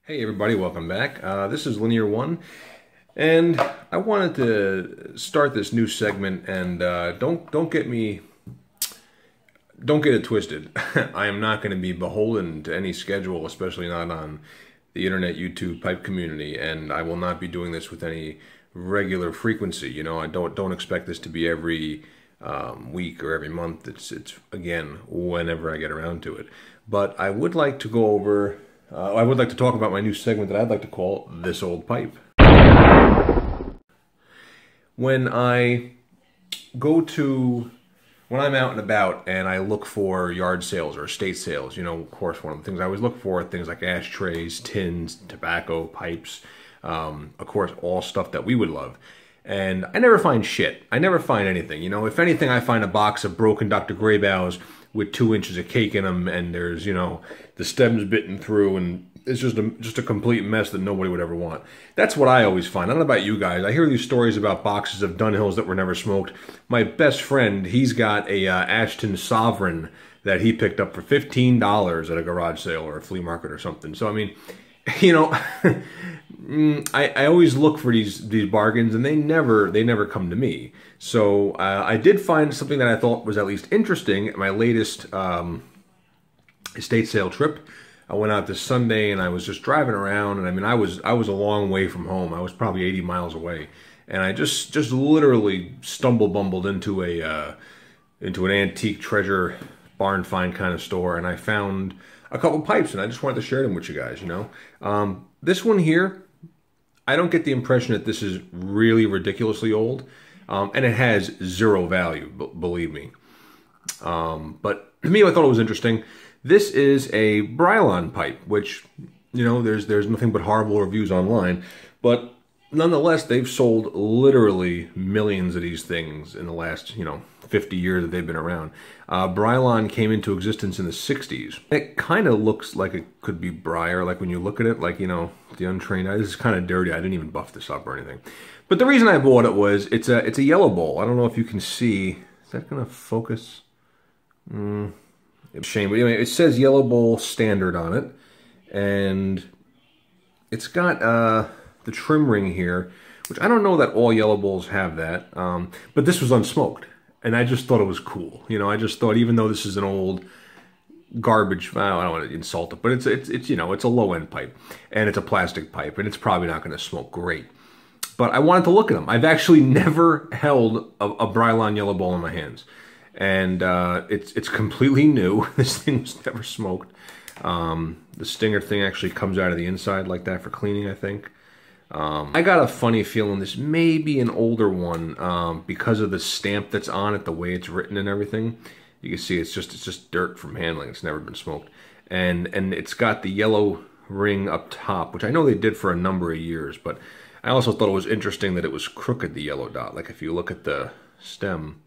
Hey everybody, welcome back. This is Linear One, and I wanted to start this new segment. And don't get it twisted. I am not going to be beholden to any schedule, especially not on the internet YouTube pipe community. And I will not be doing this with any regular frequency. You know, I don't expect this to be every week or every month. It's again whenever I get around to it. But I would like to go over. I would like to talk about my new segment that I'd like to call This Old Pipe. When I when I'm out and about and I look for yard sales or estate sales, you know, of course, one of the things I always look for are things like ashtrays, tins, tobacco, pipes, of course, all stuff that we would love. And I never find shit. I never find anything. You know, if anything, I find a box of broken Dr. Graybows with 2 inches of cake in them, and there's, you know, the stem's bitten through, and it's just a complete mess that nobody would ever want. That's what I always find. I don't know about you guys. I hear these stories about boxes of Dunhills that were never smoked. My best friend, he's got a Ashton Sovereign that he picked up for $15 at a garage sale or a flea market or something. So, I mean, you know, I always look for these bargains, and they never come to me. So I did find something that I thought was at least interesting at my latest estate sale trip. I went out this Sunday, and I was just driving around, and I mean, I was a long way from home. I was probably 80 miles away, and I just literally bumbled into into an antique treasure barn find kind of store, and I found a couple pipes, and I just wanted to share them with you guys. You know, this one here, I don't get the impression that this is really ridiculously old, and it has zero value, believe me. But to me, I thought it was interesting. This is a Brylon pipe, which, you know, there's nothing but horrible reviews online, but nonetheless, they've sold literally millions of these things in the last, you know, 50 years that they've been around. Brylon came into existence in the 60s. It kind of looks like it could be Briar, like when you look at it, like, you know, the untrained eye. This is kind of dirty. I didn't even buff this up or anything. But the reason I bought it was it's a yellow bowl. I don't know if you can see. Is that going to focus? It's a shame. But anyway, it says Yellow Bowl Standard on it. And it's got the trim ring here, which I don't know that all yellow bowls have that. But this was unsmoked. And I just thought it was cool. You know, I just thought, even though this is an old garbage, well, I don't want to insult it, but it's you know, it's a low-end pipe, and it's a plastic pipe, and it's probably not going to smoke great. But I wanted to look at them. I've actually never held a Brylon yellow bowl in my hands, and it's completely new. This thing was never smoked. The stinger thing actually comes out of the inside like that for cleaning, I think. I got a funny feeling this may be an older one because of the stamp that's on it, the way it's written and everything. You can see it's just dirt from handling. It's never been smoked, and it's got the yellow ring up top, which I know they did for a number of years. But I also thought it was interesting that it was crooked, the yellow dot. Like if you look at the stem,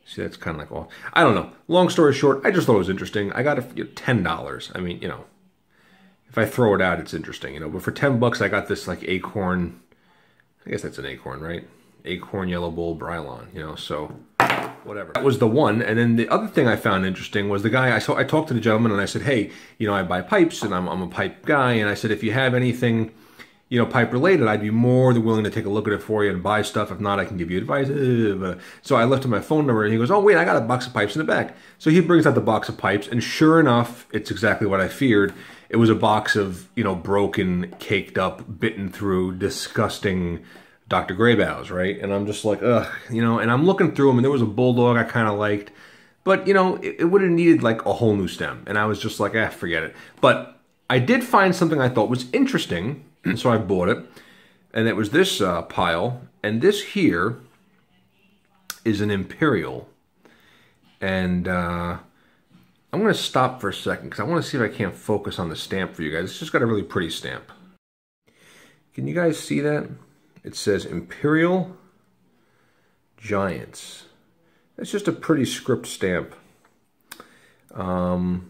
see, that's kind of like, well, I don't know. Long story short, I just thought it was interesting. I got it for $10. I mean, you know, if I throw it out, it's interesting, you know. But for $10, I got this like acorn. I guess that's an acorn, right? Acorn yellow bowl Brylon, you know. So whatever. That was the one. And then the other thing I found interesting was the guy. I talked to the gentleman, and I said, hey, you know, I buy pipes, and I'm a pipe guy, and I said, if you have anything, you know, pipe related, I'd be more than willing to take a look at it for you and buy stuff. If not, I can give you advice. So I left him my phone number, and he goes, oh, wait, I got a box of pipes in the back. So he brings out the box of pipes, and sure enough, it's exactly what I feared. It was a box of, you know, broken, caked up, bitten through, disgusting Dr. Graybows, right? And I'm just like, ugh, you know, and I'm looking through them, and there was a Bulldog I kind of liked, but, you know, it would have needed like a whole new stem. And I was just like, forget it. But I did find something I thought was interesting, so I bought it, and it was this pile, and this here is an Imperial, and I'm going to stop for a second because I want to see if I can't focus on the stamp for you guys. It's just got a really pretty stamp. Can you guys see that? It says Imperial Giants. It's just a pretty script stamp. I'll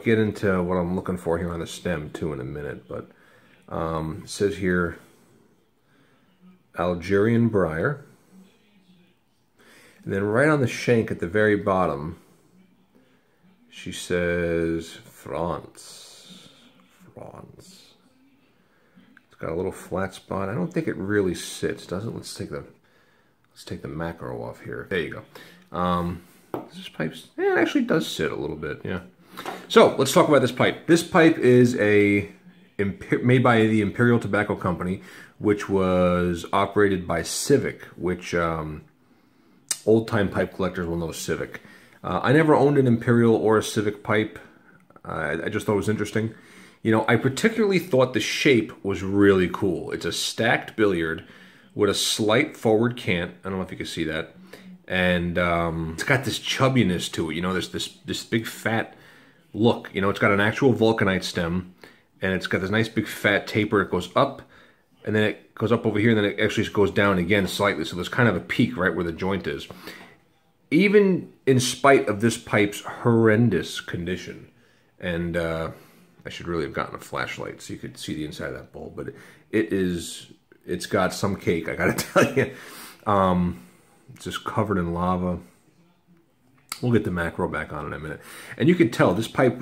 get into what I'm looking for here on the stem too in a minute, but it says here Algerian Briar. And then right on the shank at the very bottom, she says France. spots. It's got a little flat spot. I don't think it really sits, does it? Let's take the macro off here. There you go. This pipe's, yeah, it actually does sit a little bit, yeah. So let's talk about this pipe. This pipe is made by the Imperial Tobacco Company, which was operated by Civic, which old-time pipe collectors will know Civic. I never owned an Imperial or a Civic pipe. I just thought it was interesting. You know, I particularly thought the shape was really cool. It's a stacked billiard with a slight forward cant. I don't know if you can see that. And it's got this chubbiness to it. You know, there's this big fat look. You know, it's got an actual vulcanite stem, and it's got this nice big fat taper. It goes up, and then it goes up over here, and then it actually goes down again slightly. So there's kind of a peak right where the joint is. Even in spite of this pipe's horrendous condition, and I should really have gotten a flashlight so you could see the inside of that bowl, but it's got some cake, I gotta tell you. It's just covered in lava. We'll get the macro back on in a minute. And you can tell this pipe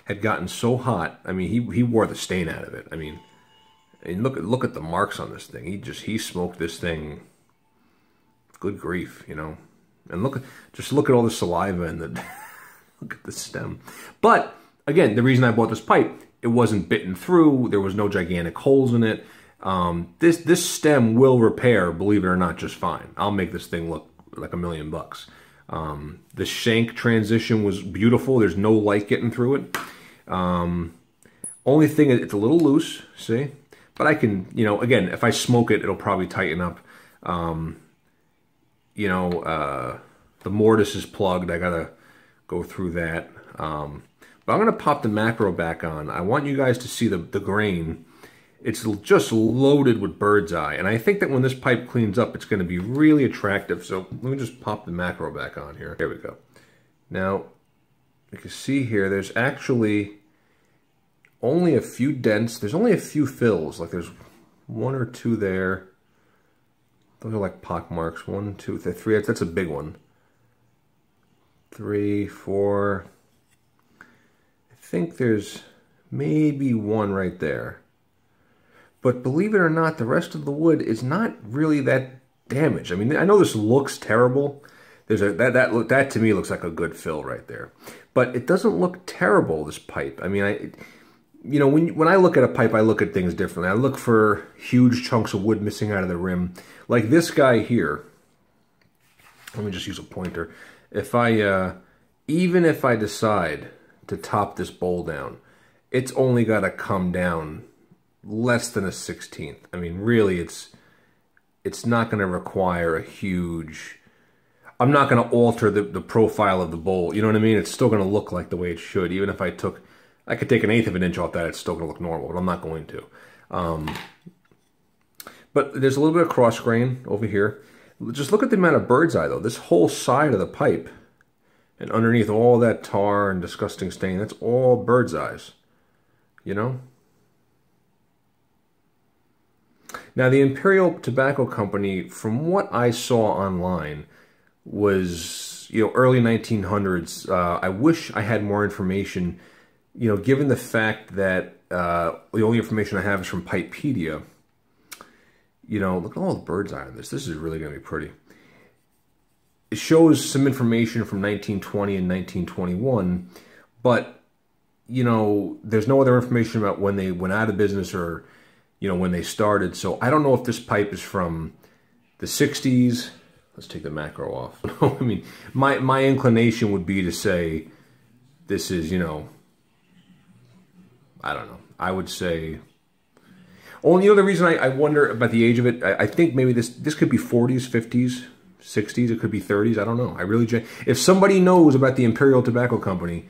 had gotten so hot. I mean, he wore the stain out of it. I mean look at the marks on this thing. He smoked this thing. Good grief, you know. And just look at all the saliva and the look at the stem. But again, the reason I bought this pipe, it wasn't bitten through. There was no gigantic holes in it. This stem will repair, believe it or not, just fine. I'll make this thing look like $1 million bucks. The shank transition was beautiful. There's no light getting through it. Only thing is it's a little loose, see? But I can, you know, again, if I smoke it, it'll probably tighten up. You know, the mortise is plugged. I gotta go through that. But I'm gonna pop the macro back on. I want you guys to see the grain. It's just loaded with bird's eye. And I think that when this pipe cleans up, it's going to be really attractive. So let me just pop the macro back on here. There we go. Now, you can see here, there's actually only a few dents. There's only a few fills. Like there's 1 or 2 there. Those are like pock marks. 1, 2, 3. That's a big one. 3, 4. I think there's maybe 1 right there. But believe it or not, the rest of the wood is not really that damaged. I mean, I know this looks terrible. That to me looks like a good fill right there. But it doesn't look terrible, this pipe. I mean, you know, when I look at a pipe, I look at things differently. I look for huge chunks of wood missing out of the rim. Like this guy here. Let me just use a pointer. Even if I decide to top this bowl down, it's only got to come down less than a 1/16. I mean, really, it's not going to require a huge... I'm not going to alter the profile of the bowl. You know what I mean? It's still going to look like the way it should. Even if I could take 1/8 of an inch off that, it's still going to look normal, but I'm not going to. But there's a little bit of cross grain over here. Just look at the amount of bird's eye, though. This whole side of the pipe, and underneath all that tar and disgusting stain, that's all bird's eyes. You know? Now, the Imperial Tobacco Company, from what I saw online, was, you know, early 1900s. I wish I had more information, you know, given the fact that the only information I have is from Pipepedia. You know, look at all the bird's eye on this. This is really going to be pretty. It shows some information from 1920 and 1921, but, you know, there's no other information about when they went out of business or, you know, when they started. So I don't know if this pipe is from the 60s. Let's take the macro off. I mean, my inclination would be to say this is, you know, I don't know. I would say... Only, you know, the reason I wonder about the age of it, I think maybe this could be 40s, 50s, 60s. It could be 30s. I don't know. I really... If somebody knows about the Imperial Tobacco Company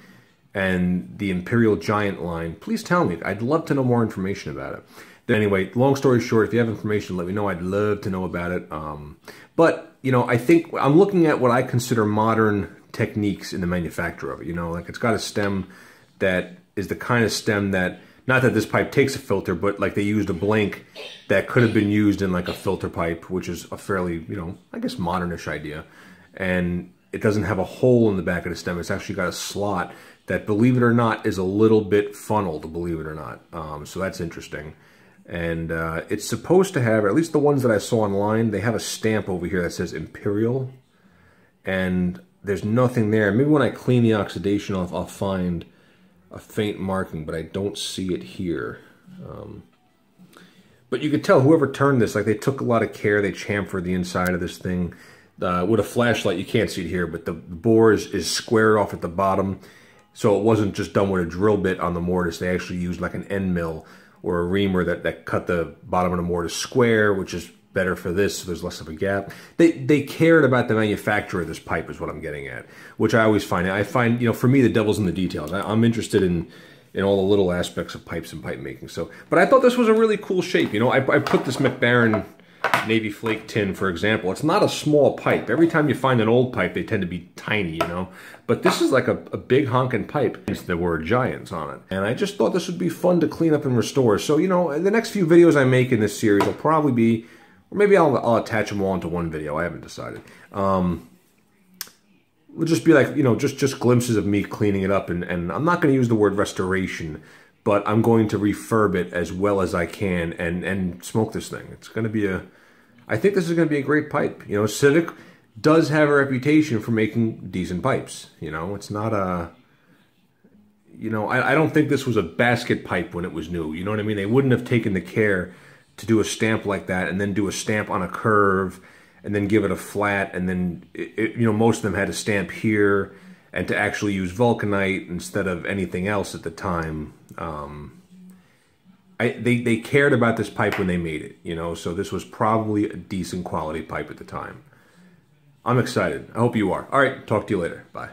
and the Imperial Giant line, please tell me. I'd love to know more information about it. Anyway, long story short, if you have information, let me know. I'd love to know about it. But, you know, I think I'm looking at what I consider modern techniques in the manufacture of it. You know, like it's got a stem that is the kind of stem that, not that this pipe takes a filter, but like they used a blank that could have been used in like a filter pipe, which is a fairly, you know, I guess modernish idea. And it doesn't have a hole in the back of the stem. It's actually got a slot that, believe it or not, is a little bit funneled, believe it or not. So that's interesting. And it's supposed to have, or at least the ones that I saw online, they have a stamp over here that says Imperial. And there's nothing there. Maybe when I clean the oxidation off, I'll find a faint marking, but I don't see it here. But you could tell whoever turned this, like, they took a lot of care. They chamfered the inside of this thing. With a flashlight, you can't see it here, but the bore is squared off at the bottom. So it wasn't just done with a drill bit on the mortise. They actually used like an end mill or a reamer that cut the bottom of the mortise square, which is better for this, so there's less of a gap. They cared about the manufacture of this pipe is what I'm getting at, which I always find. I find, you know, for me, the devil's in the details. I'm interested in all the little aspects of pipes and pipe making. So, but I thought this was a really cool shape. You know, I put this Mac Baren Navy Flake tin, for example. It's not a small pipe. Every time you find an old pipe, they tend to be tiny, you know. But this is like a big honking pipe. There were giants on it. And I just thought this would be fun to clean up and restore. So, you know, the next few videos I make in this series will probably be, or maybe I'll attach them all into one video. I haven't decided. It'll just be like, you know, just glimpses of me cleaning it up. And I'm not going to use the word restoration, but I'm going to refurb it as well as I can and smoke this thing. It's going to be I think this is going to be a great pipe. You know, Civic does have a reputation for making decent pipes. You know, it's not a, you know, I don't think this was a basket pipe when it was new. You know what I mean? They wouldn't have taken the care to do a stamp like that and then do a stamp on a curve and then give it a flat, and then, you know, most of them had to stamp here and to actually use vulcanite instead of anything else at the time. They cared about this pipe when they made it, you know, so this was probably a decent quality pipe at the time. I'm excited. I hope you are. All right, talk to you later. Bye.